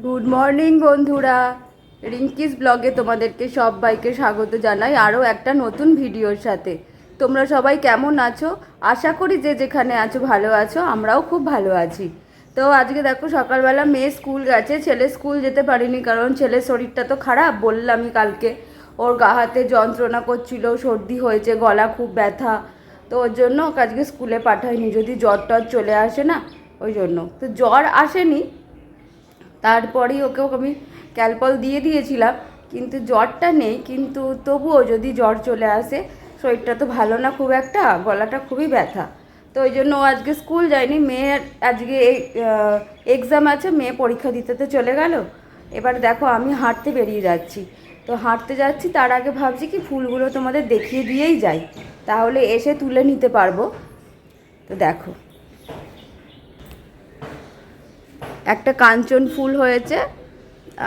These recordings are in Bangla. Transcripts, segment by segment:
গুড মর্নিং বন্ধুরা, রিঙ্কিস ব্লগে তোমাদেরকে সবাইকে স্বাগত জানাই আরও একটা নতুন ভিডিওর সাথে। তোমরা সবাই কেমন আছো? আশা করি যে যেখানে আছো ভালো আছো, আমরাও খুব ভালো আছি। তো আজকে দেখো সকালবেলা মেয়ে স্কুল গেছে, ছেলে স্কুল যেতে পারিনি কারণ ছেলের শরীরটা তো খারাপ, বললামই কালকে। ওর গা হাতে যন্ত্রণা করছিল, সর্দি হয়েছে, গলা খুব ব্যথা, তো ওর জন্য ওকে আজকে স্কুলে পাঠাইনি, যদি জ্বর টর চলে আসে না ওই জন্য। তো জ্বর আসেনি, তারপরেই ওকেও আমি ক্যালপল দিয়ে দিয়েছিলাম, কিন্তু জ্বরটা নেই। কিন্তু তবুও যদি জ্বর চলে আসে, শরীরটা তো ভালো না খুব একটা, গলাটা খুবই ব্যথা, তো ওই জন্য ও আজকে স্কুল যায়নি। মেয়ের আজকে এক্সাম আছে, মেয়ে পরীক্ষা দিতে তো চলে গেল। এবার দেখো আমি হাঁটতে বেরিয়ে যাচ্ছি, তো হাঁটতে যাচ্ছি তার আগে ভাবছি কি ফুলগুলো তোমাদের দেখিয়ে দিয়েই যাই, তাহলে এসে তুলে নিতে পারবো। তো দেখো একটা কাঞ্চন ফুল হয়েছে,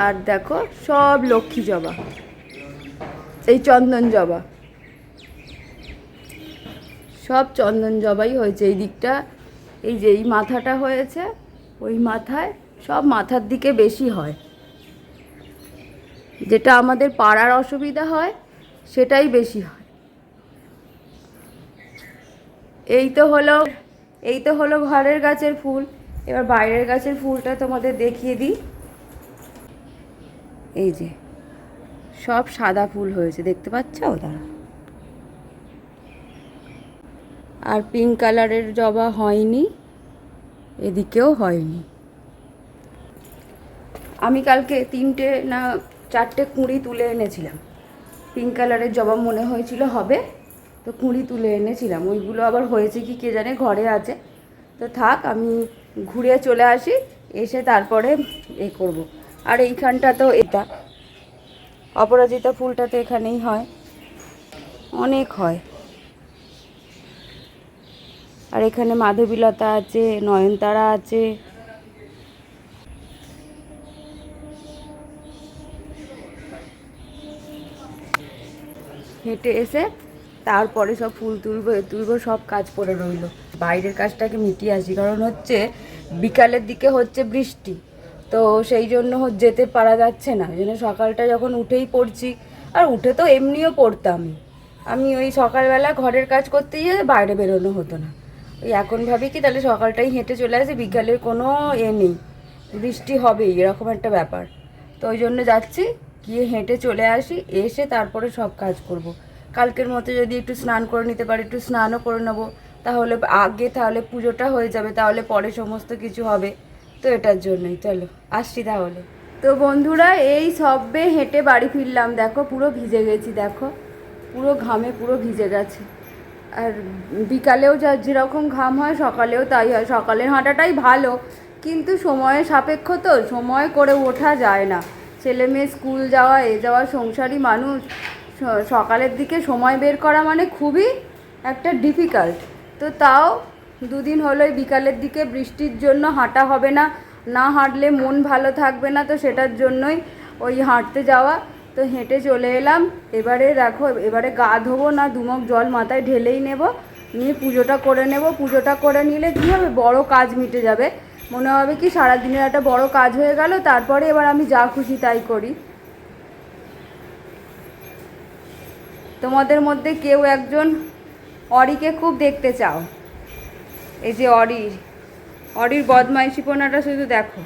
আর দেখো সব লক্ষ্মী জবা, এই চন্দন জবা, সব চন্দন জবাই হয়েছে এই দিকটা। এই যে এই মাথাটা হয়েছে, ওই মাথায়, সব মাথার দিকে বেশি হয়। যেটা আমাদের পাড়ার অসুবিধা হয় সেটাই বেশি হয়। এই তো হলো ঘরের গাছের ফুল। এবার বাইরের গাছের ফুলটা তোমাদের দেখিয়ে দিই। এই যে সব সাদা ফুল হয়েছে, দেখতে পাচ্ছ? দাঁড়া। আর পিঙ্ক কালারের জবা হয়নি, এদিকেও হয়নি। আমি কালকে 3টে না 4টে কুঁড়ি তুলে এনেছিলাম, পিঙ্ক কালারের জবা মনে হয়েছিল হবে, তো কুঁড়ি তুলে এনেছিলাম। ওইগুলো আবার হয়েছে কি কে জানে, ঘরে আছে। তো থাক, আমি ঘুরে চলে আসি, এসে তারপরে করব। আর এইখানটা তো এটা অপরাজিতা ফুলটা তো এখানেই হয়, অনেক হয়। আর এখানে মাধবীলতা আছে, নয়নতারা আছে। হেঁটে এসে তারপরে সব ফুল তুলবো, সব কাজ পড়ে রইলো। বাইরের কাজটাকে মিটিয়ে আসি, কারণ হচ্ছে বিকালের দিকে হচ্ছে বৃষ্টি, তো সেই জন্য যেতে পারা যাচ্ছে না। ওই জন্য সকালটা যখন উঠেই পড়ছি, আর উঠে তো এমনিও পড়তাম আমি, ওই সকালবেলা ঘরের কাজ করতে গিয়ে বাইরে বেরোনো হতো না। ওই এখন ভাবি কি তাহলে সকালটাই হেঁটে চলে আসে, বিকালের কোনো নেই, বৃষ্টি হবেই এরকম একটা ব্যাপার। তো ওই জন্য যাচ্ছি, গিয়ে হেঁটে চলে আসি, এসে তারপরে সব কাজ করব। কালকের মতো যদি একটু স্নান করে নিতে পারি, একটু স্নানও করে নেবো, তাহলে আগে তাহলে পুজোটা হয়ে যাবে, তাহলে পরে সমস্ত কিছু হবে। তো এটার জন্যই চলো আসছি তাহলে। তো বন্ধুরা এই সবে হেঁটে বাড়ি ফিরলাম, দেখো পুরো ভিজে গেছি, দেখো পুরো ঘামে পুরো ভিজে গেছে। আর বিকালেও যা যেরকম ঘাম হয় সকালেও তাই হয়। সকালের হাঁটাটাই ভালো, কিন্তু সময়ের সাপেক্ষ, তো সময় করে ওঠা যায় না। ছেলে মেয়ে স্কুল যাওয়া, যাওয়া, সংসারী মানুষ, সকালের দিকে সময় বের করা মানে খুবই একটা ডিফিকাল্ট। তো তাও দুদিন হলো বিকালের দিকে বৃষ্টির জন্য হাঁটা হবে না, না হাঁটলে মন ভালো থাকবে না, তো সেটার জন্যই ওই হাঁটতে যাওয়া। তো হেঁটে চলে এলাম। এবারে দেখো, এবারে গা ধোবো না, দুমক জল মাথায় ঢেলেই নেব, নিয়ে পুজোটা করে নেব। পুজোটা করে নিলে কী হবে, বড় কাজ মিটে যাবে। মনে হবে কি সারাদিনের একটা বড় কাজ হয়ে গেল, তারপরে এবার আমি যা খুশি তাই করি। তোমাদের মধ্যে কেউ একজন অরিকে খুব দেখতে চাও, এই যে অরির বদমাইশিপনাটা শুধু দেখো।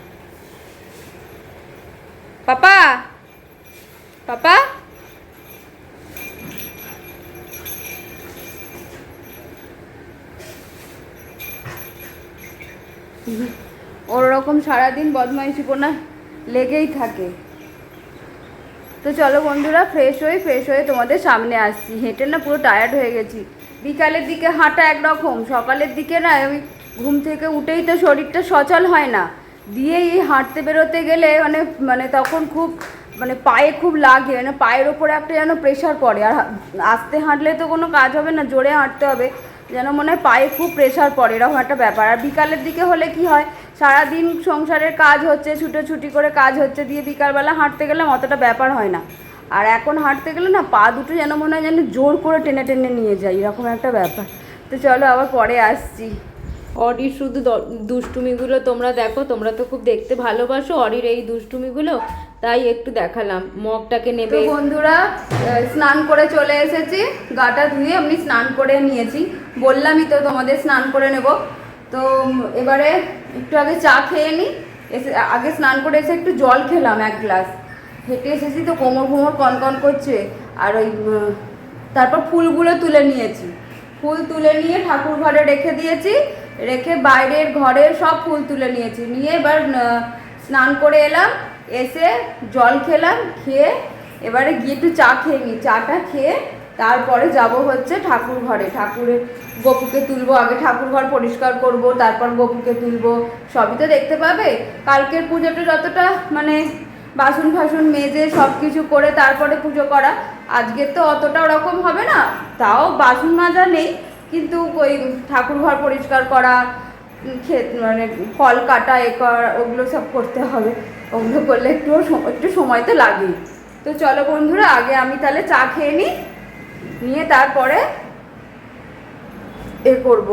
পাপা, পাপা, ওরকম সারাদিন বদমাইশিপনা লেগেই থাকে। তো চলো বন্ধুরা, ফ্রেশ হয়ে তোমাদের সামনে আসছি। হেঁটে না পুরো টায়ার্ড হয়ে গেছি। বিকালের দিকে হাঁটা একরকম, সকালের দিকে না ওই ঘুম থেকে উঠেই তো শরীরটা সচল হয় না, দিয়ে এই হাঁটতে বেরোতে গেলে মানে মানে তখন খুব মানে পায়ে খুব লাগে, মানে পায়ের ওপরে একটা যেন প্রেশার পড়ে। আর আস্তে হাঁটলে তো কোনো কাজ হবে না, জোরে হাঁটতে হবে, যেন মনে হয় পায়ে খুব প্রেশার পড়ে, এরকম একটা ব্যাপার। আর বিকালের দিকে হলে কি হয়, সারাদিন সংসারের কাজ হচ্ছে, ছুটোছুটি করে কাজ হচ্ছে, দিয়ে বিকালবেলা হাঁটতে গেলাম অতটা ব্যাপার হয় না। আর এখন হাঁটতে গেলে না পা দুটো যেন মনে হয় যেন জোর করে টেনে টেনে নিয়ে যায়, এরকম একটা ব্যাপার। তো চলো আবার পরে আসছি। অরির শুধু দুষ্টুমিগুলো তোমরা দেখো, তোমরা তো খুব দেখতে ভালোবাসো অরির এই দুষ্টুমিগুলো, তাই একটু দেখালাম। মগটাকে নেবে। তো বন্ধুরা স্নান করে চলে এসেছি, গাটা ধুয়ে আমি স্নান করে নিয়েছি, বললামই তো তোমাদের স্নান করে নেব। তো এবারে একটু আগে চা খেয়ে নিই, এসে আগে স্নান করে এসে একটু জল খেলাম 1 গ্লাস। হেঁটে এসেছি তো কোমর কনকন করছে। আর ওই তারপর ফুলগুলো তুলে নিয়েছি, ফুল তুলে নিয়ে ঠাকুর ঘরে রেখে দিয়েছি, রেখে বাইরের ঘরের সব ফুল তুলে নিয়েছি, নিয়ে এবার স্নান করে এলাম, এসে জল খেলাম, খেয়ে এবারে গিয়ে একটু চা খেয়ে নিই। চাটা খেয়ে তারপরে যাব হচ্ছে ঠাকুর ঘরে, ঠাকুরের গপুকে তুলবো, আগে ঠাকুর ঘর পরিষ্কার করব, তারপর গপুকে তুলবো, সবই তো দেখতে পাবে। কালকের পুজোটা যতটা মানে বাসন ফাসন মেজে সব কিছু করে তারপরে পুজো করা, আজকে তো অতটা ওরকম হবে না, তাও বাসন মাজা নেই, কিন্তু ওই ঠাকুর ঘর পরিষ্কার করা, মানে ফল কাটা ওগুলো সব করতে হবে, ওগুলো করলে একটু সময় তো লাগেই। তো চলো বন্ধুরা, আগে আমি তাহলে চা খেয়ে নিই, নিয়ে তারপরে করব,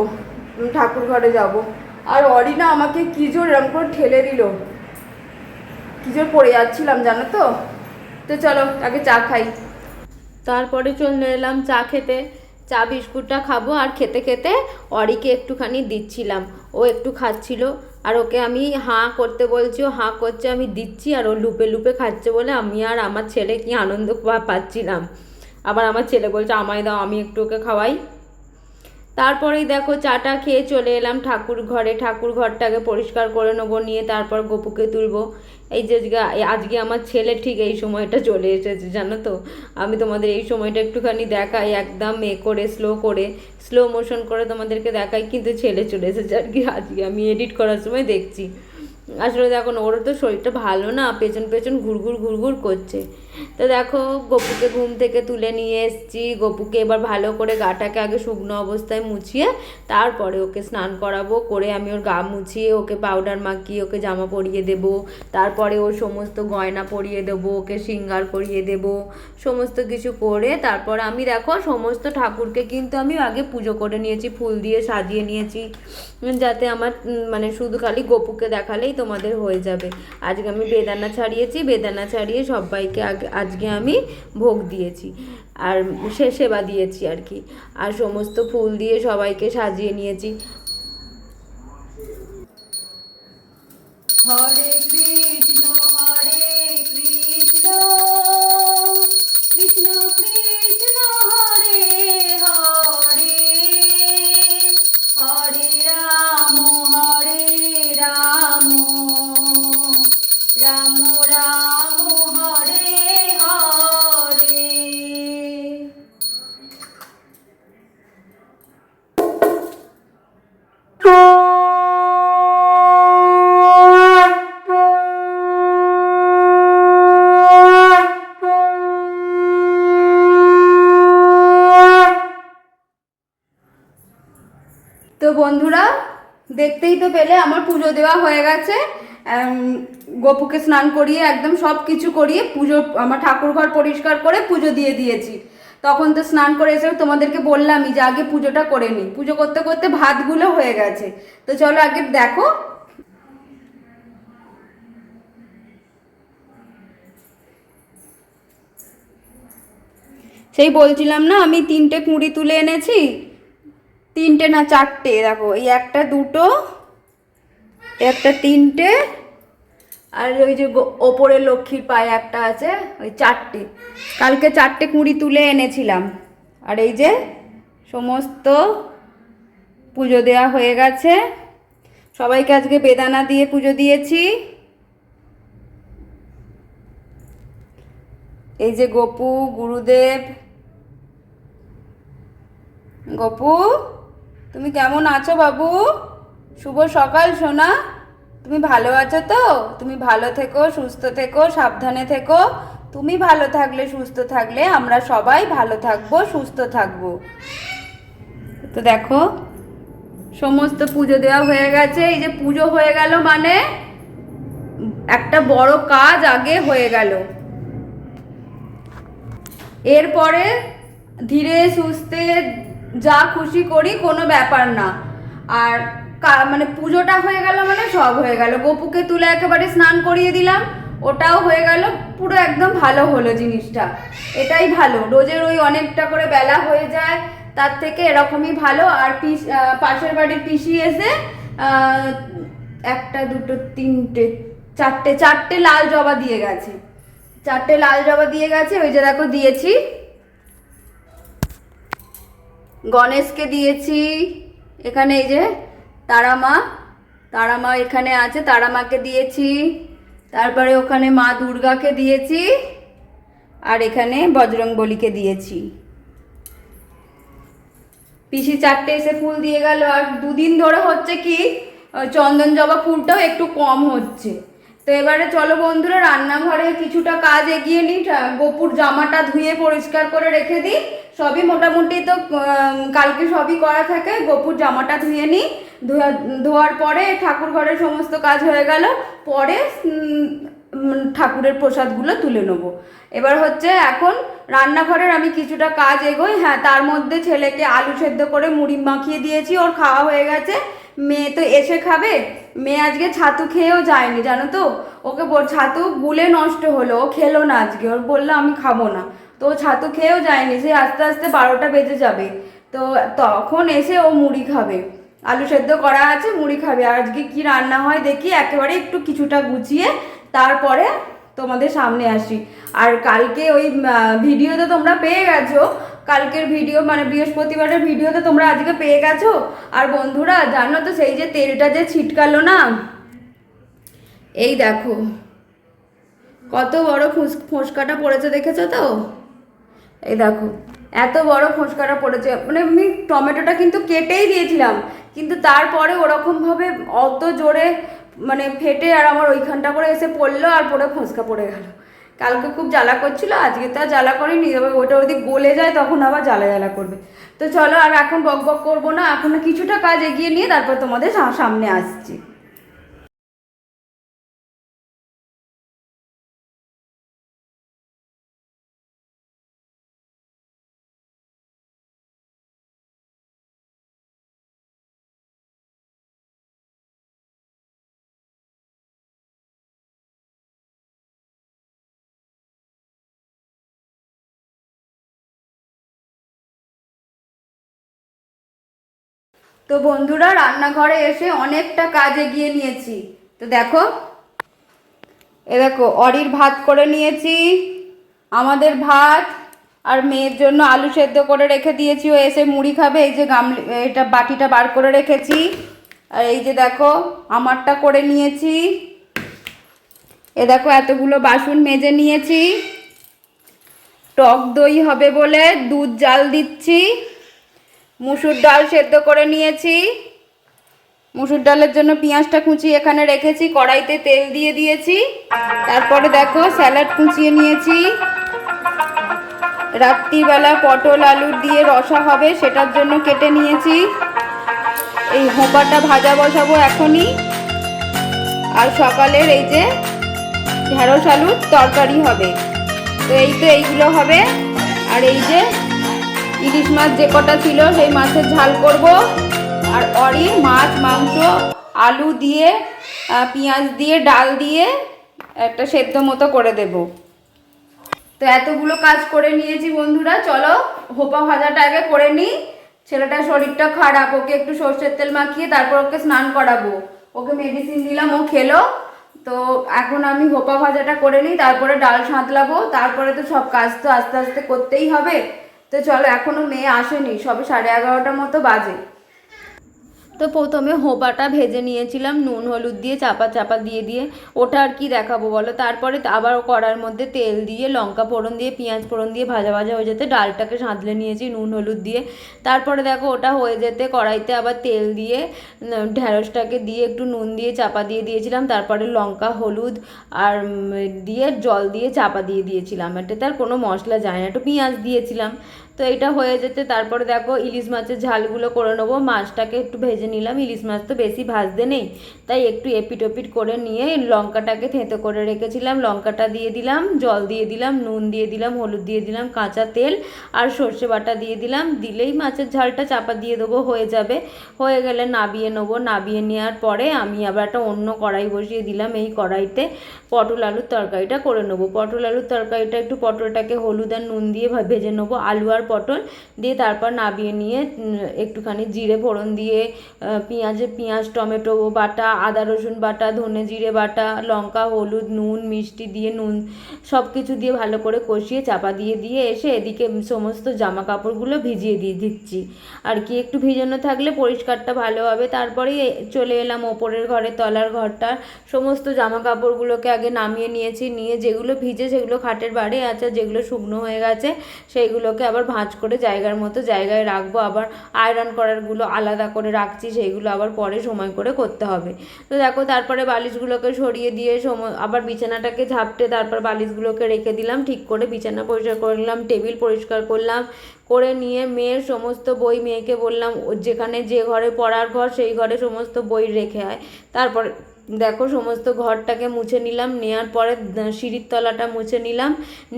ঠাকুর ঘরে যাব। আর অরিনা আমাকে কি জোর এরকম করে ঠেলে দিল, কি জোর পড়ে যাচ্ছিলাম জানো তো। তো চলো আগে চা খাই। তারপরে চলে এলাম চা খেতে, চা বিস্কুটটা খাবো, আর খেতে খেতে অরিকে একটুখানি দিচ্ছিলাম, ও একটু খাচ্ছিল, আর ওকে আমি হাঁ করতে বলছি, ও হাঁ করছে, আমি দিচ্ছি, আর ও লুপে লুপে খাচ্ছে বলে আমি আর আমার ছেলে কি আনন্দ পাচ্ছিলাম। আবার আমার ছেলে বলছে আমায় দাও, আমি একটু ওকে খাওয়াই। তারপরেই দেখো চাটা খেয়ে চলে এলাম ঠাকুর ঘরে, ঠাকুর ঘরটাকে পরিষ্কার করে নেবো, নিয়ে তারপর গপুকে তুলবো। এই যে আজকে আমার ছেলে ঠিক এই সময়টা চলে এসেছে জানো তো। আমি তোমাদের এই সময়টা একটুখানি দেখাই, একদম স্লো মোশন করে তোমাদেরকে দেখাই, কিন্তু ছেলে চলে এসেছে আর কি। আজকে আমি এডিট করার সময় দেখছি, আসলে দেখো ওরও তো শরীরটা ভালো না, পেছন পেছন ঘুরঘুর করছে। তো দেখো গপুকে ঘুম থেকে তুলে নিয়ে এসেছি, গপুকে এবার ভালো করে গাটাকে আগে শুকনো অবস্থায় মুছিয়ে তারপরে ওকে স্নান করাবো, করে আমি ওর গা মুছিয়ে ওকে পাউডার মাখিয়ে ওকে জামা পরিয়ে দেব, তারপরে ওর সমস্ত গয়না পরিয়ে দেবো, ওকে শৃঙ্গার করিয়ে দেব, সমস্ত কিছু করে তারপর আমি দেখো সমস্ত ঠাকুরকে কিন্তু আমি আগে পুজো করে নিয়েছি, ফুল দিয়ে সাজিয়ে নিয়েছি, যাতে আমার মানে শুধু খালি গপুকে দেখালেই তোমাদের হয়ে যাবে। আজকে আমি বেদানা ছাড়িয়েছি, বেদানা ছাড়িয়ে সবাইকে আজকে আমি ভোগ দিয়েছি, আর সেবা দিয়েছি আর কি, আর সমস্ত ফুল দিয়ে সবাইকে সাজিয়ে নিয়েছি। হরে কৃষ্ণ কৃষ্ণ কৃষ্ণ কৃষ্ণ হরে হরে, হরে রাম রাম রাম হরে হরে। তো বন্ধুরা দেখতেই তো পেলে আমার পুজো দেওয়া হয়ে গেছে, গপুকে স্নান করিয়ে একদম সব কিছু করিয়ে পুজো, আমার ঠাকুর ঘর পরিষ্কার করে পুজো দিয়ে দিয়েছি। তখন তো স্নান করে এসে তোমাদেরকে বললামই যে আগে পুজোটা করে নিই, পুজো করতে করতে ভাতগুলো হয়ে গেছে। তো চলো আগে দেখো। সেই বলছিলাম না আমি 3টে কুঁড়ি তুলে এনেছি, 3টে না 4টে, দেখো এই একটা দুটো, একটা 3টে, আর ওই যে ওপরে লক্ষ্মীর পায়ে একটা আছে, ওই 4টে। কালকে 4টে কুঁড়ি তুলে এনেছিলাম। আর এই যে সমস্ত পুজো দেওয়া হয়ে গেছে, সবাইকে আজকে বেদানা দিয়ে পুজো দিয়েছি। এই যে গপু, গুরুদেব, গপু তুমি কেমন আছো বাবু? শুভ সকাল সোনা, তুমি ভালো আছো তো? তুমি ভালো থেকো, সুস্থ থেকো, সাবধানে থেকো। তুমি ভালো থাকলে সুস্থ থাকলে আমরা সবাই ভালো থাকবো, সুস্থ থাকবো। তো দেখো সমস্ত পুজো দেওয়া হয়ে গেছে। এই যে পুজো হয়ে গেল মানে একটা বড় কাজ আগে হয়ে গেল, এরপরে ধীরে সুস্থে যা খুশি করি কোনো ব্যাপার না। আর মানে পুজোটা হয়ে গেল মানে সব হয়ে গেল। গপুকে তুলে একেবারে স্নান করিয়ে দিলাম, ওটাও হয়ে গেল, পুরো একদম ভালো হলো জিনিসটা। এটাই ভালো, রোজের ওই অনেকটা করে বেলা হয়ে যায়, তার থেকে এরকমই ভালো। আর পাশের বাড়ির পিসি এসে একটা দুটো তিনটে চারটে লাল জবা দিয়ে গেছে, চারটে লাল জবা দিয়ে গেছে। ওই যে দেখো দিয়েছি, গণেশকে দিয়েছি, এখানে এই যে তারা মা এখানে আছে, তারা মাকে দিয়েছি, তারপরে ওখানে মা দুর্গাকে দিয়েছি, আর এখানে বজরংবলীকে দিয়েছি। পিসি চারটে এসে ফুল দিয়ে গেল। আর দুদিন ধরে হচ্ছে কি চন্দন জবা ফুলটাও একটু কম হচ্ছে। তো এবারে চলো বন্ধুরা, রান্নাঘরে কিছুটা কাজ এগিয়ে নিই, গপুর জামাটা ধুয়ে পরিষ্কার করে রেখে দিই। সবই মোটামুটি তো কালকে সবই করা থাকে। গপুর জামাটা ধুয়ে নিই, ধোয়ার পরে ঠাকুর ঘরের সমস্ত কাজ হয়ে গেল, পরে ঠাকুরের প্রসাদগুলো তুলে নেবো। এবার হচ্ছে এখন রান্নাঘরের আমি কিছুটা কাজ এগোই। হ্যাঁ, তার মধ্যে ছেলেকে আলু সেদ্ধ করে মুড়ি মাখিয়ে দিয়েছি, ওর খাওয়া হয়ে গেছে। মেয়ে তো এসে খাবে, মেয়ে আজকে ছাতু খেয়েও যায়নি জানো তো, ওকে ছাতু গুলে নষ্ট হলো, ও খেলো না আজকে, ওর বললো আমি খাবো না, তো ও ছাতু খেয়েও যায়নি। সে আস্তে আস্তে 12টা বেজে যাবে, তো তখন এসে ও মুড়ি খাবে, আলু সেদ্ধ করা আছে, মুড়ি খাবে। আর আজকে কি রান্না হয় দেখি, একেবারে একটু কিছুটা গুছিয়ে তারপরে তোমাদের সামনে আসি। আর কালকে ওই ভিডিওতে তোমরা পেয়ে গেছো, কালকের ভিডিও মানে বৃহস্পতিবারের ভিডিওতে তোমরা আজকে পেয়ে গেছো। আর বন্ধুরা জানো তো, সেই যে তেলটা যে ছিটকালো না, এই দেখো কত বড় ফোঁসকাটা পড়েছে, দেখেছো তো? এই দেখো এত বড় ফোঁসকাটা পড়েছে। মানে আমি টমেটোটা কিন্তু কেটেই দিয়েছিলাম, কিন্তু তারপরে ওরকমভাবে অত জোরে মানে ফেটে আর আমার ওইখানটা করে এসে পড়লো, আর পরে ফোঁসকা পড়ে গেল। কালকে খুব জ্বালা করছিল, আজকে তো আর জ্বালা করেনি, তবে ওটা যদি গলে যায় তখন আবার জ্বালা করবে। তো চলো আর এখন বক বক করবো না, এখন কিছুটা কাজ এগিয়ে নিয়ে তারপর তোমাদের সামনে আসছি। তো বন্ধুরা রান্নাঘরে এসে অনেকটা কাজ এগিয়ে নিয়েছি। তো দেখো, দেখো অরির ভাত করে নিয়েছি, আমাদের ভাত, আর মেয়ের জন্য আলু সেদ্ধ করে রেখে দিয়েছি, ও এসে মুড়ি খাবে। এই যে এটা বাটিটা বার করে রেখেছি। আর এই যে দেখো আমারটা করে নিয়েছি। এ দেখো এতগুলো বাসন মেজে নিয়েছি। টক দই হবে বলে দুধ জাল দিচ্ছি। মুসুর ডাল সেদ্ধ করে নিয়েছি, মুসুর ডালের জন্য পেঁয়াজটা কুচিয়ে এখানে রেখেছি, কড়াইতে তেল দিয়ে দিয়েছি। তারপরে দেখো স্যালাড কুচিয়ে নিয়েছি। রাত্রিবেলা পটল আলু দিয়ে রসা হবে, সেটার জন্য কেটে নিয়েছি। এই হোঁপাটা ভাজা বসাবো এখনই। আর সকালের এই যে ঢেঁড়স আলুর তরকারি হবে। তো এইগুলো হবে। আর এই যে ইলিশ মাছ যে কটা ছিল সেই মাছের ঝাল করব। আর অরি মাছ মাংস আলু দিয়ে পেঁয়াজ দিয়ে ডাল দিয়ে একটা সেদ্ধ মতো করে দেব। তো এতগুলো কাজ করে নিয়েছি বন্ধুরা, চলো হোপা ভাজাটা আগে করে নিই। ছেলেটার শরীরটা খারাপ, ওকে একটু সর্ষের তেল মাখিয়ে তারপর ওকে স্নান করাবো, ওকে মেডিসিন দিলাম, ও খেলো। তো এখন আমি হোপা ভাজাটা করে নিই, তারপরে ডাল সাঁতলাবো, তারপরে তো সব কাজ তো আস্তে আস্তে করতেই হবে। তো চলো, এখনো মেয়ে আসেনি, সবে 11:30টার মতো বাজে। তো প্রথমে হোপাটা ভেজে নিয়েছিলাম নুন হলুদ দিয়ে চাপা দিয়ে ওটা আর কি দেখাবো বলো। তারপরে আবার কড়ার মধ্যে তেল দিয়ে লঙ্কা ফোড়ন দিয়ে পেঁয়াজ ফোড়ন দিয়ে ভাজা হয়ে যেতে ডালটাকে সাঁতলে নিয়েছি নুন হলুদ দিয়ে। তারপরে দেখো ওটা হয়ে যেতে কড়াইতে আবার তেল দিয়ে ঢেঁড়সটাকে দিয়ে একটু নুন দিয়ে চাপা দিয়ে দিয়েছিলাম। তারপরে লঙ্কা হলুদ আর দিয়ে জল দিয়ে চাপা দিয়ে দিয়েছিলাম। এটাতে আর কোনো মশলা যায় না, একটু পেঁয়াজ দিয়েছিলাম। তো এটা হয়ে যেতে তারপরে দেখো ইলিশ মাছের ঝালগুলো করে নেবো। মাছটাকে একটু ভেজে নিলাম, ইলিশ মাছ তো বেশি ভাজতে নেই, তাই একটু এপিট ওপিট করে নিয়ে লঙ্কাটাকে থেঁতো করে রেখেছিলাম, লঙ্কাটা দিয়ে দিলাম, জল দিয়ে দিলাম, নুন দিয়ে দিলাম, হলুদ দিয়ে দিলাম, কাঁচা তেল আর সর্ষে বাটা দিয়ে দিলাম। দিলেই মাছের ঝালটা চাপা দিয়ে দেবো, হয়ে যাবে। হয়ে গেলে নাবিয়ে নেবো। নাবিয়ে নেওয়ার পরে আমি আবার একটা অন্য কড়াই বসিয়ে দিলাম। এই কড়াইতে পটল আলুর তরকারিটা করে নেবো। পটল আলুর তরকারিটা একটু পটলটাকে হলুদ আর নুন দিয়ে ভেজে নেবো, আলু আর পটল দিয়ে। তারপর নাবিয়ে নিয়ে একটুখানি জিরে ফোড়ন দিয়ে পেঁয়াজ টমেটো বাটা, আদা রসুন বাটা, ধনে জিরে বাটা, লঙ্কা হলুদ নুন মিষ্টি দিয়ে সব কিছু দিয়ে ভালো করে কষিয়ে চাপা দিয়ে এসে এদিকে সমস্ত জামা কাপড়গুলো ভিজিয়ে দিয়ে দিচ্ছি আর কি। একটু ভিজানো থাকলে পরিষ্কারটা ভালো হবে। তারপরেই চলে এলাম ওপরের ঘরে, তলার ঘরটা সমস্ত জামা কাপড়গুলোকে আগে নামিয়ে নিয়েছি। নিয়ে যেগুলো ভিজে সেগুলো খাটের বাড়ি আছে, যেগুলো শুকনো হয়ে গেছে সেইগুলোকে আবার ভাঁজ করে জায়গার মতো জায়গায় রাখবো। আবার আয়রন করারগুলো আলাদা করে রাখছি, সেইগুলো আবার পরে সময় করে করতে হবে। তো দেখো তারপরে বালিশগুলোকে সরিয়ে দিয়ে আবার বিছানাটাকে ঝাপটে তারপর বালিশগুলোকে রেখে দিলাম ঠিক করে। বিছানা পরিষ্কার করে নিলাম, টেবিল পরিষ্কার করলাম, করে নিয়ে মেয়ের সমস্ত বই, মেয়েকে বললাম যেখানে যে ঘরে পড়ার ঘর সেই ঘরে সমস্ত বই রেখে আয়। তারপর দেখো সমস্ত ঘরটাকে মুছে নিলাম, নেওয়ার পরে সিঁড়ির তলাটা মুছে নিলাম,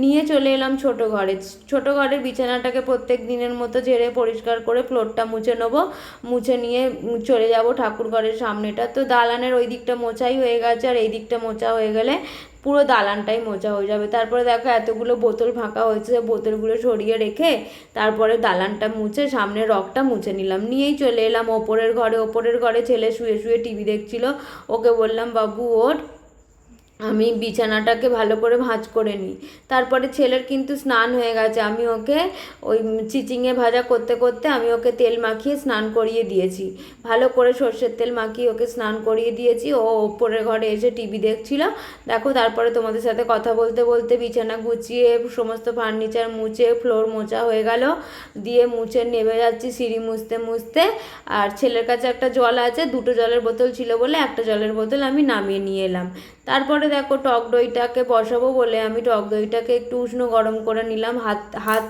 নিয়ে চলে এলাম ছোটো ঘরে। ছোটো ঘরের বিছানাটাকে প্রত্যেক দিনের মতো ঝেড়ে পরিষ্কার করে ফ্লোরটা মুছে নেবো। মুছে নিয়ে চলে যাব ঠাকুর ঘরের সামনেটা। তো দালানের ওই দিকটা মোছাই হয়ে গেছে, আর এই দিকটা মোছা হয়ে গেলে পুরো দালানটাই মোছা হয়ে যাবে। তারপরে দেখো এতগুলো বোতল ফাঁকা হয়েছে, বোতলগুলো সরিয়ে রেখে তারপরে দালানটা মুছে সামনের রগটা মুছে নিলাম। নিয়েই চলে এলাম ওপরের ঘরে। ওপরের ঘরে ছেলে শুয়ে শুয়ে টিভি দেখছিল, ওকে বললাম বাবু ওঠ, আমি বিছানাটাকে ভালো করে ভাঁজ করে নিই। তারপরে ছেলের কিন্তু স্নান হয়ে গেছে, আমি ওকে ওই চিচিঙে ভাজা করতে করতে আমি ওকে তেল মাখিয়ে স্নান করিয়ে দিয়েছি, ভালো করে সর্ষের তেল মাখিয়ে ওকে স্নান করিয়ে দিয়েছি। ও ওপরের ঘরে এসে টিভি দেখছিল। দেখো তারপরে তোমাদের সাথে কথা বলতে বলতে বিছানা গুছিয়ে সমস্ত ফার্নিচার মুছে ফ্লোর মোছা হয়ে গেল। দিয়ে মুছে নেমে যাচ্ছি সিঁড়ি মুছতে মুছতে। আর ছেলের কাছে একটা জল আছে, দুটো জলের বোতল ছিল বলে একটা জলের বোতল আমি নামিয়ে নিয়ে এলাম। তারপরে দেখো টক দইটাকে বসাবো বলে আমি টক দইটাকে একটু উষ্ণ গরম করে নিলাম, হাত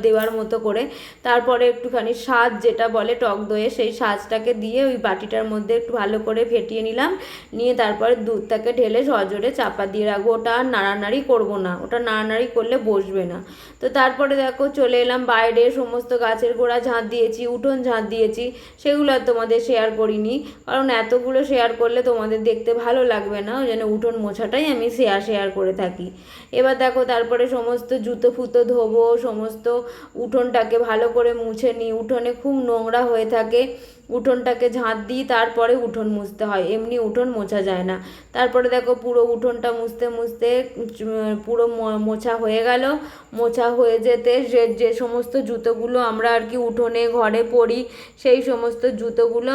দেওয়ার মতো করে। তারপরে একটুখানি সাজ যেটা বলে টক দইয়ে, সেই সাজটাকে দিয়ে ওই বাটিটার মধ্যে একটু ভালো করে ফেটিয়ে নিলাম। নিয়ে তারপরে দুধটাকে ঢেলে সজোরে চাপা দিয়ে রাখবো। ওটা আর নাড়ানাড়ি করবো না, ওটা নাড়ানাড়ি করলে বসবে না। তো তারপরে দেখো চলে এলাম বাইরে, সমস্ত গাছের গোড়া ঝাঁট দিয়েছি, উঠোন ঝাঁট দিয়েছি। সেগুলো আর তোমাদের শেয়ার করিনি, কারণ এতগুলো শেয়ার করলে তোমাদের দেখতে ভালো লাগবে না, ওই জন্য উঠোন মোছাটাই আমি শেয়ার করে থাকি। এবার দেখো তারপরে সমস্ত জুতো ফুতো ধোবো, সমস্ত উঠোনটাকে ভালো করে মুছে নিই। উঠোনে খুব নোংরা হয়ে থাকে, উঠোনটাকে ঝাঁট দিই, তারপরে উঠোন মুছতে হয়, এমনি উঠোন মোছা যায় না। তারপরে দেখো পুরো উঠোনটা মুছতে মুছতে পুরো মোছা হয়ে গেল। মোছা হয়ে যেতে যে সমস্ত জুতোগুলো আমরা আর কি উঠোনে ঘরে পরি, সেই সমস্ত জুতোগুলো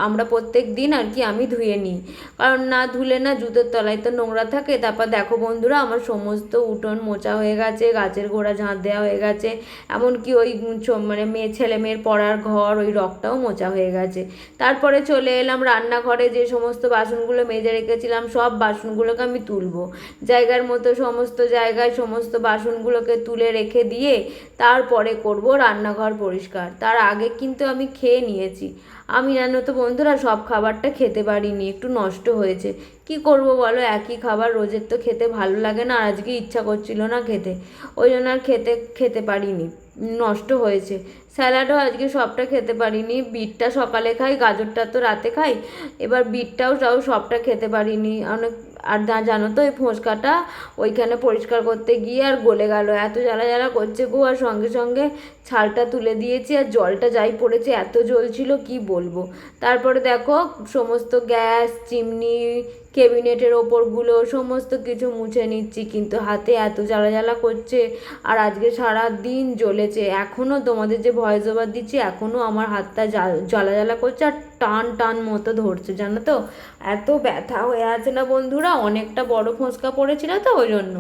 আমরা প্রত্যেক দিন আর কি আমি ধুয়ে নিই, কারণ না ধুলে না জুতোর তলায় তো নোংরা থাকে। তারপর দেখো বন্ধুরা আমার সমস্ত উঠোন মোছা হয়ে গেছে, গাছের গোড়া ঝাঁট দেওয়া হয়ে গেছে, এমনকি ওই মানে ছেলে মেয়ের পড়ার ঘর ওই রগটাও মোছা হয়ে গেছে। তারপরে চলে এলাম রান্নাঘরে, যে সমস্ত বাসনগুলো মেজে রেখেছিলাম সব বাসনগুলোকে আমি তুলবো জায়গার মতো, সমস্ত জায়গায় সমস্ত বাসনগুলোকে তুলে রেখে দিয়ে তারপরে করব রান্নাঘর পরিষ্কার। তার আগে কিন্তু আমি খেয়ে নিয়েছি। আমি জানো তো বন্ধুরা সব খাবারটা খেতে পারিনি, একটু নষ্ট হয়েছে। কি করব বলো, একই খাবার রোজের তো খেতে ভালো লাগে না, আর আজকে ইচ্ছা করছিল না খেতে, ওই জন্য আর খেতে পারিনি, নষ্ট হয়েছে। স্যালাডও আজকে সবটা খেতে পারিনি, বিটটা সকালে খাই, গাজরটা তো রাতে খাই, এবার বিটটাও সবটা খেতে পারিনি। আর জানো তো ওই ফোঁসকাটা ওইখানে পরিষ্কার করতে গিয়ে আর গলে গেল, এত জ্বালা করছে গো। আর সঙ্গে সঙ্গে ছালটা তুলে দিয়েছি, আর জলটা যাই পড়েছে এত জ্বলছিল কি বলবো। তারপরে দেখো সমস্ত গ্যাস চিমনি ক্যাবিনেটের ওপরগুলো সমস্ত কিছু মুছে নিচ্ছি, কিন্তু হাতে এত জ্বালা করছে। আর আজকে সারা দিন জ্বলেছে, এখনও তোমাদের যে ভয়েস ওভার দিচ্ছি এখনও আমার হাতটা জ্বালা করছে, আর টান টান মতো ধরছে, জানো তো। এত ব্যথা হয়ে আছে না বন্ধুরা, অনেকটা বড় ফোঁচকা পড়েছিল তো ওই জন্য।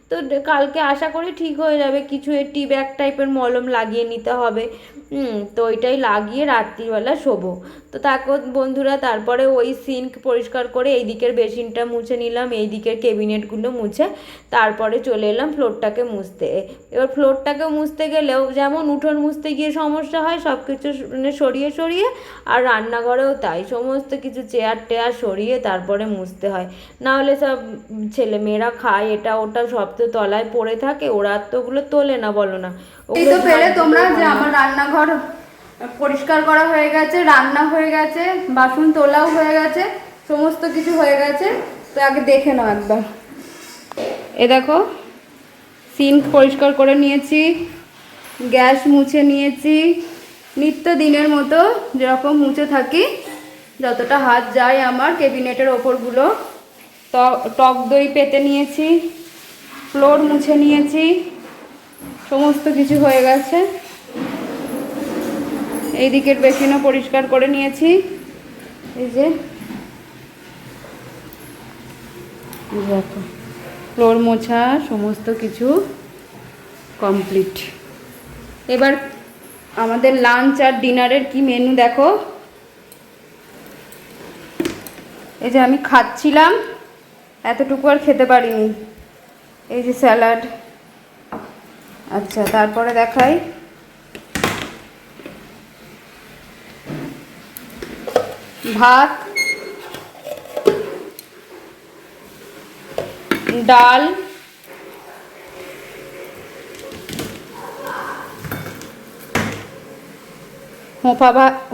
তো কালকে আশা করি ঠিক হয়ে যাবে, কিছু টি ব্যাগ টাইপের মলম লাগিয়ে নিতে হবে। তো ওইটাই লাগিয়ে রাত্রিবেলা শোবো। তো তারপর বন্ধুরা তারপরে ওই সিঙ্ক পরিষ্কার করে এই দিকের বেসিনটা মুছে নিলাম, এই দিকের ক্যাবিনেটগুলো মুছে তারপরে চলে এলাম ফ্লোরটাকে মুছতে। এবার ফ্লোরটাকে মুছতে গেলেও যেমন উঠোন মুছতে গিয়ে সমস্যা হয় সব কিছু মানে সরিয়ে সরিয়ে, আর রান্নাঘরেও তাই, সমস্ত কিছু চেয়ার টেয়ার সরিয়ে তারপরে মুছতে হয়। নাহলে সব ছেলে মেয়েরা খায় এটা ওটা, সব তো তলায় পড়ে থাকে, ওরা তো ওগুলো তোলে না, বলো না। এই তো পেলে তোমরা যে আমার রান্নাঘর পরিষ্কার করা হয়ে গেছে, রান্না হয়ে গেছে, বাসন তোলাও হয়ে গেছে, সমস্ত কিছু হয়ে গেছে। তো আগে দেখে নাও একবার। এ দেখো, সিঙ্ক পরিষ্কার করে নিয়েছি, গ্যাস মুছে নিয়েছি, নিত্য দিনের মতো যেরকম মুছে থাকি, যতটা হাত যায় আমার ক্যাবিনেটের ওপরগুলো। টক দই পেতে নিয়েছি, ফ্লোর মুছে নিয়েছি, সমস্ত কিছু হয়ে গেছে। এই দিকের বেসিনও পরিষ্কার করে নিয়েছি। এই যে দেখো, ফ্লোর মোছা সমস্ত কিছু কমপ্লিট। এবার আমাদের লাঞ্চ আর ডিনারের কি মেনু দেখো। এই যে আমি খাচ্ছিলাম, এতটুকু আর খেতে পারিনি। এই যে স্যালাড। আচ্ছা, তারপরে দেখাই। ভাত, ডাল,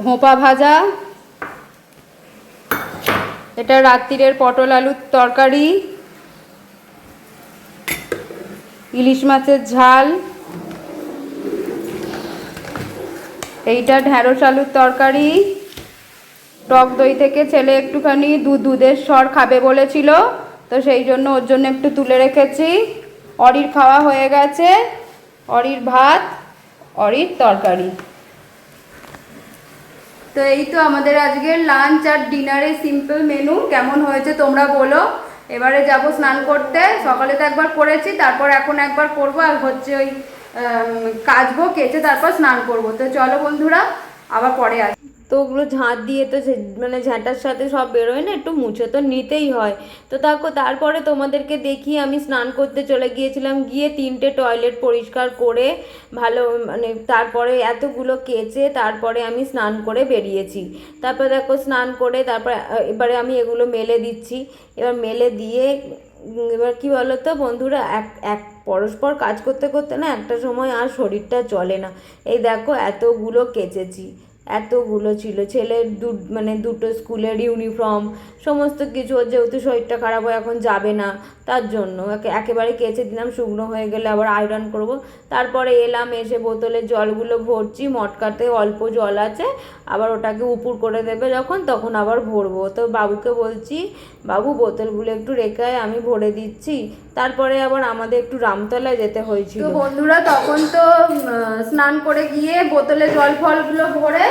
হোঁপা ভাজা, এটা রাত্রিরের পটল আলুর তরকারি, ইলিশ মাছের ঝাল, এইটা ঢ্যাঁড়স আলুর তরকারি। টক দই থেকে ছেলে একটুখানি দুধের সর খাবে বলেছিল, তো সেই জন্য ওর জন্য একটু তুলে রেখেছি। অরির খাওয়া হয়ে গেছে, অরির ভাত, অরির তরকারি। তো এই তো আমাদের আজকের লাঞ্চ আর ডিনারের সিম্পল মেনু। কেমন হয়েছে তোমরা বলো। এবারে যাব স্নান করতে। সকালে তো একবার করেছি, তারপর এখন একবার করব, আর হচ্ছে ওই কাচবো, কেচে তারপর স্নান করব। তো চলো বন্ধুরা, আবার পরে আসি। তো ওগুলো ঝাঁট দিয়ে তো মানে ঝাঁটার সাথে সব বেরোয় না, একটু মুছে তো নিতেই হয়। তো তারপরে তোমাদেরকে দেখি আমি স্নান করতে চলে গিয়েছিলাম, গিয়ে 3টে টয়লেট পরিষ্কার করে ভালো মানে তারপরে এতগুলো কেচে তারপরে আমি স্নান করে বেরিয়েছি। তারপরে দেখো স্নান করে তারপরে এবারে আমি এগুলো মেলে দিচ্ছি। এবার মেলে দিয়ে এবার কি বলো তো বন্ধুরা, এক পরস্পর কাজ করতে করতে না একটা সময় আর শরীরটা চলে না। এই দেখো এতগুলো কেচেছি, এতগুলো ছিল। ছেলের মানে দুটো স্কুলের ইউনিফর্ম সমস্ত কিছু, যেহেতু শরীরটা খারাপ হয় এখন যাবে না, তার জন্য একেবারে কেচে দিলাম। শুকনো হয়ে গেলে আবার আয়রন করব। তারপরে এলাম, এসে বোতলের জলগুলো ভরছি, মটকাতে অল্প জল আছে, আবার ওটাকে উপুর করে দেবে যখন, তখন আবার ভরবো। তো বাবুকে বলছি, বাবু বোতলগুলো একটু রেখে আমি ভরে দিচ্ছি। তারপরে আবার আমাদের একটু রামতলায় যেতে হয়েছিল। তো বন্ধুরা তখন তো স্নান করে গিয়ে বোতলে জল ফলগুলো ভরে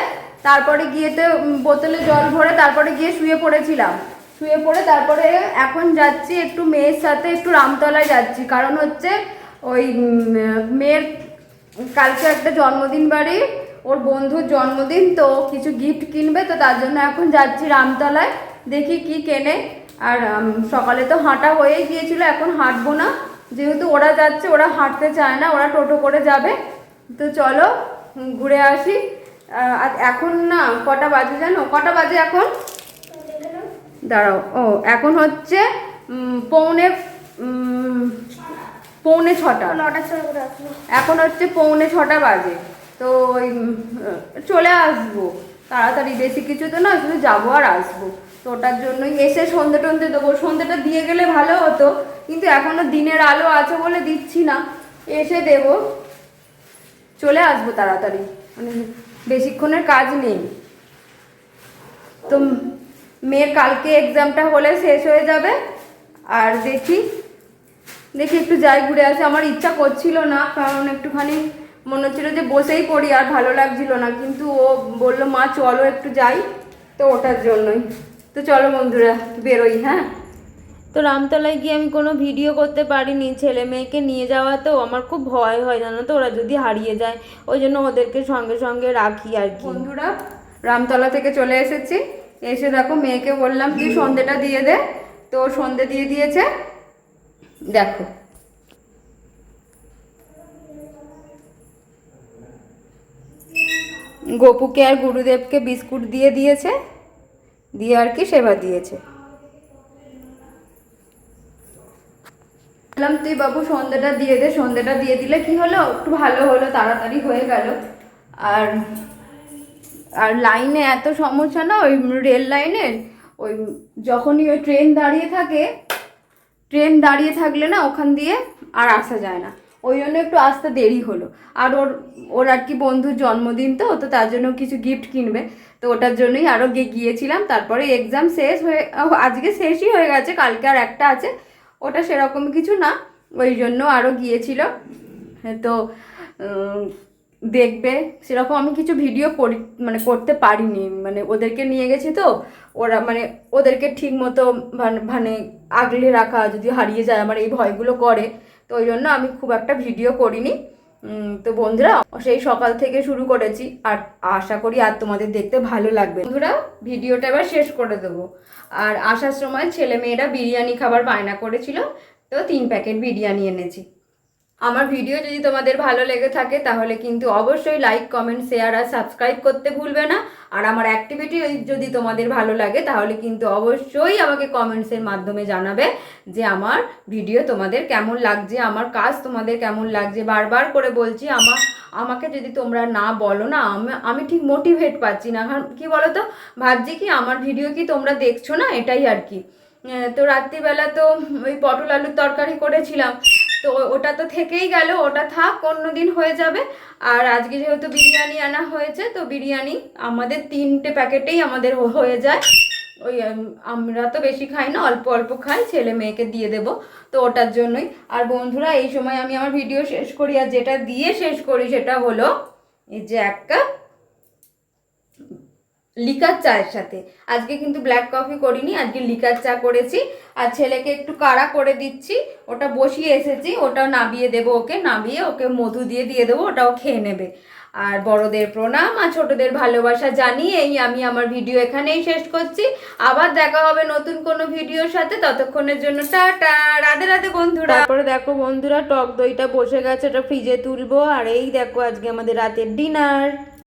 তারপরে গিয়ে তো বোতলে জল ভরে তারপরে গিয়ে শুয়ে পড়েছিলাম। শুয়ে পড়ে তারপরে এখন যাচ্ছি একটু মেয়ের সাথে, একটু রামতলায় যাচ্ছি। কারণ হচ্ছে ওই মেয়ের কালকে একটা জন্মদিন বাড়ি, ওর বন্ধুর জন্মদিন, তো কিছু গিফট কিনবে, তো তার জন্য এখন যাচ্ছি রামতলায়। দেখি কি কেনে। আর সকালে তো হাঁটা হয়েই গিয়েছিল, এখন হাঁটবো না, যেহেতু ওরা যাচ্ছে, ওরা হাঁটতে চায় না, ওরা টোটো করে যাবে। তো চলো ঘুরে আসি। এখন না কটা বাজে জানো? কটা বাজে এখন? দাঁড়াও, ও এখন হচ্ছে পৌনে ছটা। এখন হচ্ছে পৌনে ছটা বাজে। তো ওই চলে আসবো তাড়াতাড়ি, বেশি কিছু তো না, শুধু যাবো আর আসবো। তো ওটার জন্যই এসে সন্ধে টন্ধে দেবো। সন্ধেটা দিয়ে গেলে ভালো হতো, কিন্তু এখনো দিনের আলো আছে বলে দিচ্ছি না, এসে দেবো। চলে আসবো তাড়াতাড়ি, মানে বেশিক্ষণের কাজ নেই। তো মেয়ের কালকে এক্সামটা হলে শেষ হয়ে যাবে। আর দেখি একটু যাই ঘুরে আসি। আমার ইচ্ছা করছিল না, কারণ একটুখানি মনে হচ্ছিল যে বসেই পড়ি, আর ভালো লাগছিল না। কিন্তু ও বললো, মা চলো একটু যাই। তো ওটার জন্যই। তো চলো বন্ধুরা বেরোই, হ্যাঁ। তো রামতলায় গিয়ে আমি কোনো ভিডিও করতে পারিনি, ছেলে মেয়েকে নিয়ে যাওয়া তো আমার খুব ভয় হয়, জানো তো, ওরা যদি হারিয়ে যায়, ওই জন্য ওদেরকে সঙ্গে সঙ্গে রাখি আর কি। বন্ধুরা রামতলা থেকে চলে এসেছি, এসে দেখো মেয়েকে বললাম যে সন্ধেটা দিয়ে দে, তো সন্ধে দিয়ে দিয়েছে। দেখো গোপুকে আর গুরুদেবকে বিস্কুট দিয়ে দিয়েছে, দিয়ে আর কি সেবা দিয়েছে। বললাম তুই বাবু সন্ধেটা দিয়ে দে, সন্ধেটা দিয়ে দিলে কি হলো, একটু ভালো হলো, তাড়াতাড়ি হয়ে গেল। আর আর লাইনে এত সমস্যা না, ওই রেল লাইনের, ওই যখনই ওই ট্রেন দাঁড়িয়ে থাকে, ট্রেন দাঁড়িয়ে থাকলে না ওখান দিয়ে আর আসা যায় না, ওই জন্য একটু আসতে দেরি হলো। আর ওর ওর আর কি বন্ধুর জন্মদিন, তো তো তার জন্য কিছু গিফট কিনবে, তো ওটার জন্যই আরও গিয়েছিলাম। তারপরে এক্সাম শেষ হয়ে, আজকে শেষই হয়ে গেছে, কালকে আর একটা আছে, ওটা সেরকম কিছু না, ওই জন্য আরও গিয়েছিল। তো দেখবে সেরকম আমি কিছু ভিডিও করি, মানে করতে পারিনি, মানে ওদেরকে নিয়ে গেছি তো, ওরা মানে ওদেরকে ঠিক মতো মানে আগলে রাখা, যদি হারিয়ে যায় আমার এই ভয়গুলো করে, তো ওই জন্য আমি খুব একটা ভিডিও করিনি। তো বন্ধুরা সেই সকাল থেকে শুরু করেছি, আর আশা করি আর তোমাদের দেখতে ভালো লাগবে। বন্ধুরা ভিডিওটা এবার শেষ করে দেবো। আর আসার সময় ছেলে মেয়েরা বিরিয়ানি খাবার বায়না করেছিল, তো 3 প্যাকেট বিরিয়ানি এনেছি। আমার ভিডিও যদি তোমাদের ভালো লেগে থাকে তাহলে কিন্তু অবশ্যই লাইক, কমেন্ট, শেয়ার আর সাবস্ক্রাইব করতে ভুলবে না। আর আমার অ্যাক্টিভিটি যদি তোমাদের ভালো লাগে তাহলে কিন্তু অবশ্যই আমাকে কমেন্টসের মাধ্যমে জানাবে যে আমার ভিডিও তোমাদের কেমন লাগছে, আমার কাজ তোমাদের কেমন লাগছে। বারবার করে বলছি, আমাকে যদি তোমরা না বলো না, আমি ঠিক মোটিভেট পাচ্ছি না। কারণ কী বলো তো, ভাবছি কি আমার ভিডিও কি তোমরা দেখছো না, এটাই আর কি। তো রাত্রিবেলা তো ওই পটল আলুর তরকারি করেছিলাম, তো ওটা তো থেকেই গেল, ওটা থাক, অন্যদিন হয়ে যাবে। আর আজকে যেহেতু বিরিয়ানি আনা হয়েছে, তো বিরিয়ানি আমাদের 3টে প্যাকেটেই আমাদের হয়ে যায়। ওই আমরা তো বেশি খাই না, অল্প অল্প খাই, ছেলে মেয়েকে দিয়ে দেবো, তো ওটার জন্যই। আর বন্ধুরা এই সময় আমি আমার ভিডিও শেষ করি, আর যেটা দিয়ে শেষ করি সেটা হলো এই যে 1 কাপ লিকার চায়ের সাথে। আজকে কিন্তু ব্ল্যাক কফি করিনি, আজকে লিকার চা করেছি। আর ছেলেকে একটু কাড়া করে দিচ্ছি, ওটা বসিয়ে এসেছি, ওটাও নাবিয়ে দেবো, ওকে নাবিয়ে ওকে মধু দিয়ে দেবো, ওটাও খেয়ে নেবে। আর বড়দের প্রণাম আর ছোটদের ভালোবাসা জানিয়েই আমি আমার ভিডিও এখানেই শেষ করছি। আবার দেখা হবে নতুন কোনো ভিডিওর সাথে, ততক্ষণের জন্য টাটা, রাধে রাধে বন্ধুরা। তারপরে দেখো বন্ধুরা টক দইটা বসে গেছে, ওটা ফ্রিজে তুলবো। আর এই দেখো আজকে আমাদের রাতের ডিনার।